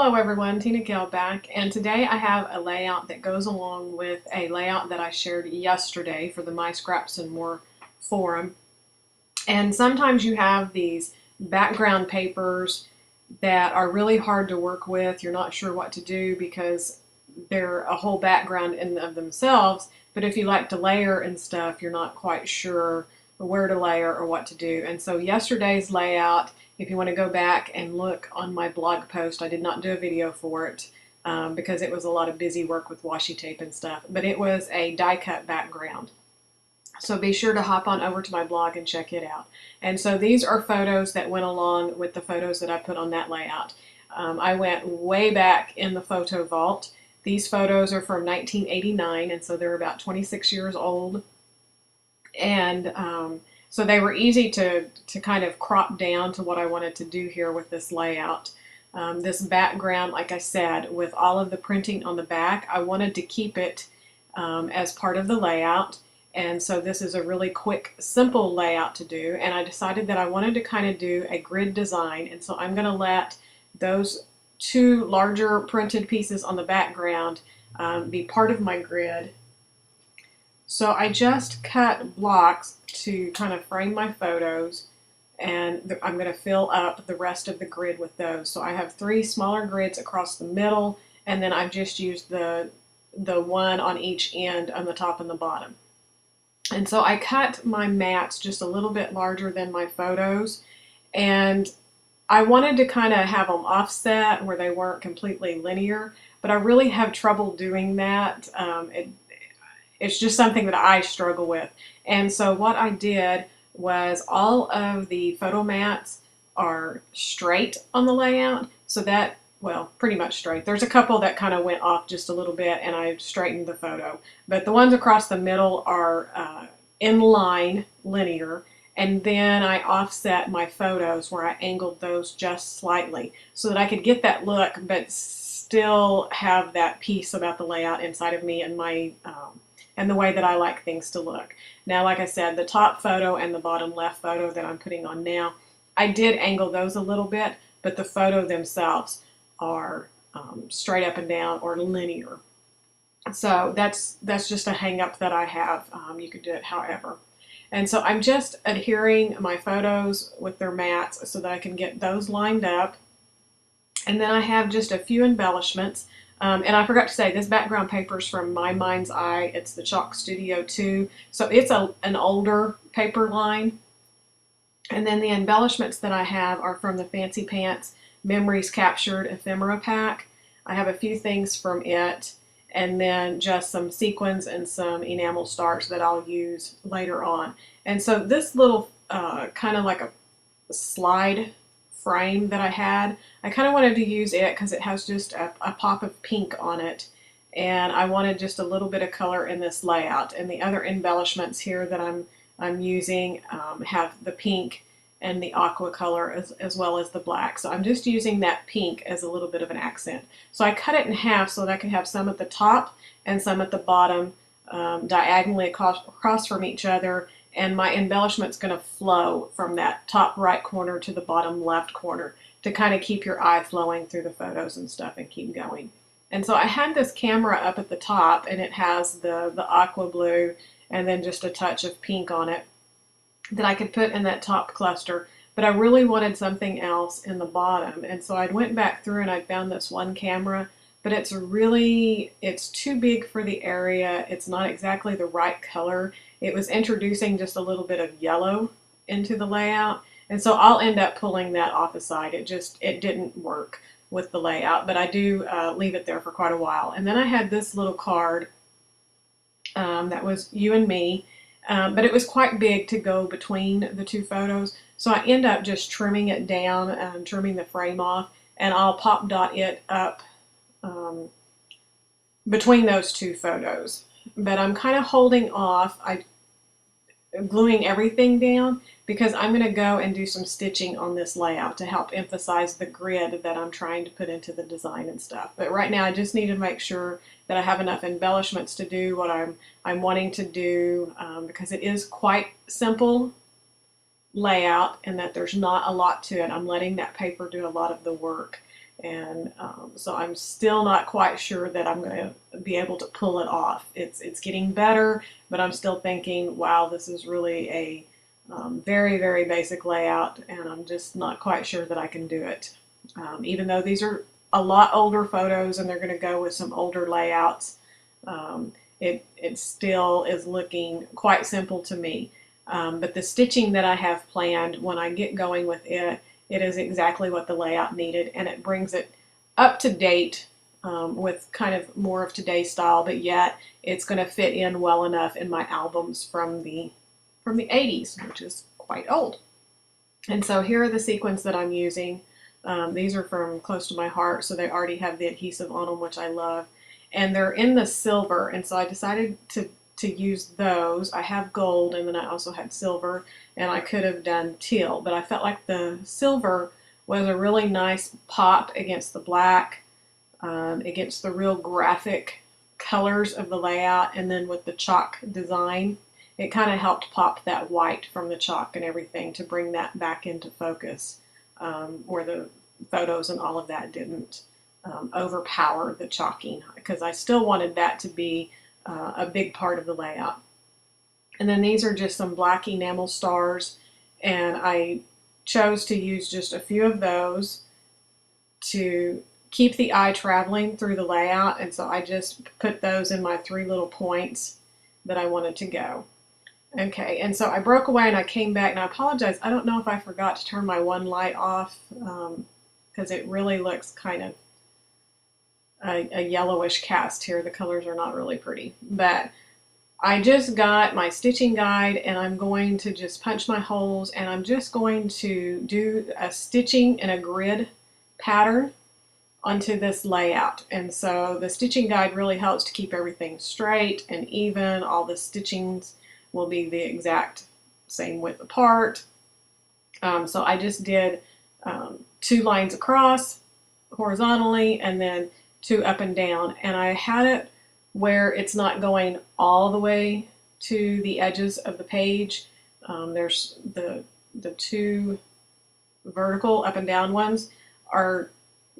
Hello everyone, Tina Gale back, and today I have a layout that goes along with a layout that I shared yesterday for the My Scraps and More forum. And sometimes you have these background papers that are really hard to work with. You're not sure what to do because they're a whole background in of themselves, but if you like to layer and stuff, you're not quite sure where to layer or what to do. And so yesterday's layout, if you want to go back and look on my blog post, I did not do a video for it because it was a lot of busy work with washi tape and stuff, but it was a die cut background. So be sure to hop on over to my blog and check it out. And so these are photos that went along with the photos that I put on that layout. I went way back in the photo vault. These photos are from 1989, and so they're about 26 years old. And so they were easy to kind of crop down to what I wanted to do here with this layout. This background, like I said, with all of the printing on the back, I wanted to keep it as part of the layout. And so this is a really quick, simple layout to do. And I decided that I wanted to kind of do a grid design. And so I'm going to let those two larger printed pieces on the background be part of my grid. So I just cut blocks to kind of frame my photos, and I'm going to fill up the rest of the grid with those. So I have three smaller grids across the middle, and then I've just used the one on each end on the top and the bottom. And so I cut my mats just a little bit larger than my photos, and I wanted to kind of have them offset where they weren't completely linear, but I really have trouble doing that. It's just something that I struggle with. And so what I did was all of the photo mats are straight on the layout, so that, well, pretty much straight. There's a couple that kind of went off just a little bit and I straightened the photo. But the ones across the middle are in line, linear, and then I offset my photos where I angled those just slightly so that I could get that look but still have that piece about the layout inside of me and my and the way that I like things to look. Now, like I said, the top photo and the bottom left photo that I'm putting on now, I did angle those a little bit, but the photo themselves are straight up and down or linear. So that's just a hang up that I have. You could do it however. And so I'm just adhering my photos with their mats so that I can get those lined up. And then I have just a few embellishments. And I forgot to say, this background paper is from My Mind's Eye. It's the Chalk Studio 2. So it's an older paper line. And then the embellishments that I have are from the Fancy Pants Memories Captured Ephemera Pack. I have a few things from it, and then just some sequins and some enamel stars that I'll use later on. And so this little kind of like a slide frame that I had, I kind of wanted to use it because it has just a pop of pink on it, and I wanted just a little bit of color in this layout. And the other embellishments here that I'm using have the pink and the aqua color as well as the black. So I'm just using that pink as a little bit of an accent. So I cut it in half so that I could have some at the top and some at the bottom, diagonally across from each other. And my embellishment's going to flow from that top right corner to the bottom left corner to kind of keep your eye flowing through the photos and stuff and keep going. And so I had this camera up at the top, and it has the aqua blue and then just a touch of pink on it that I could put in that top cluster. But I really wanted something else in the bottom. And so I went back through and I found this one camera, but it's too big for the area. It's not exactly the right color. It was introducing just a little bit of yellow into the layout, and so I'll end up pulling that off aside. It didn't work with the layout, but I do leave it there for quite a while. And then I had this little card that was you and me, but it was quite big to go between the two photos, so I end up just trimming it down and trimming the frame off, and I'll pop dot it up between those two photos. But I'm kind of holding off. I'm gluing everything down because I'm going to go and do some stitching on this layout to help emphasize the grid that I'm trying to put into the design and stuff. But right now I just need to make sure that I have enough embellishments to do what I'm wanting to do because it is quite simple layout and that there's not a lot to it. I'm letting that paper do a lot of the work. And so I'm still not quite sure that I'm going to be able to pull it off. It's getting better, but I'm still thinking, wow, this is really a very, very basic layout, and I'm just not quite sure that I can do it. Even though these are a lot older photos and they're going to go with some older layouts, it still is looking quite simple to me. But the stitching that I have planned, when I get going with it, it is exactly what the layout needed, and it brings it up to date with kind of more of today's style, but yet it's going to fit in well enough in my albums from the 80s, which is quite old. And so here are the sequins that I'm using. These are from Close to My Heart, so they already have the adhesive on them, which I love. And they're in the silver, and so I decided to use those. I have gold, and then I also had silver, and I could have done teal, but I felt like the silver was a really nice pop against the black, against the real graphic colors of the layout, and then with the chalk design, it kind of helped pop that white from the chalk and everything to bring that back into focus, where the photos and all of that didn't overpower the chalking, because I still wanted that to be a big part of the layout. And then these are just some black enamel stars, and I chose to use just a few of those to keep the eye traveling through the layout, and so I just put those in my 3 little points that I wanted to go. Okay, and so I broke away and I came back, and I apologize, I don't know if I forgot to turn my one light off, because it really looks kind of a yellowish cast here. The colors are not really pretty, but I just got my stitching guide, and I'm going to just punch my holes, and I'm just going to do a stitching in a grid pattern onto this layout. And so the stitching guide really helps to keep everything straight and even. All the stitchings will be the exact same width apart. So I just did 2 lines across horizontally, and then 2 up and down, and I had it where it's not going all the way to the edges of the page. There's the 2 vertical up and down ones are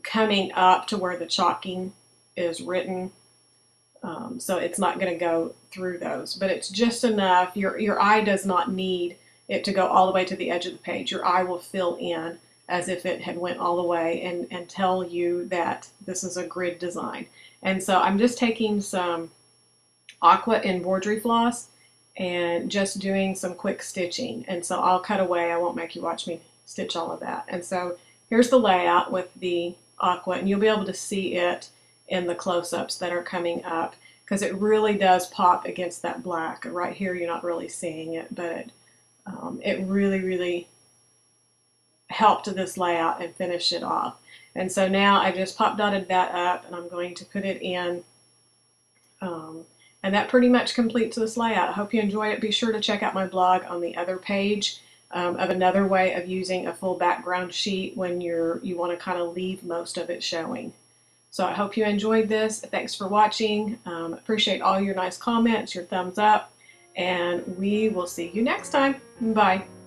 coming up to where the chalking is written, so it's not going to go through those, but it's just enough. Your eye does not need it to go all the way to the edge of the page. Your eye will fill in as if it had went all the way, and tell you that this is a grid design. And so I'm just taking some aqua embroidery floss and just doing some quick stitching. And so I'll cut away. I won't make you watch me stitch all of that. And so here's the layout with the aqua, and you'll be able to see it in the close-ups that are coming up, because it really does pop against that black. Right here you're not really seeing it, but it really, really helped this layout and finish it off. And so now I just pop dotted that up, and I'm going to put it in, and that pretty much completes this layout. I hope you enjoy it. Be sure to check out my blog on the other page of another way of using a full background sheet when you want to kind of leave most of it showing. So I hope you enjoyed this. Thanks for watching. Appreciate all your nice comments, your thumbs up, and we will see you next time. Bye.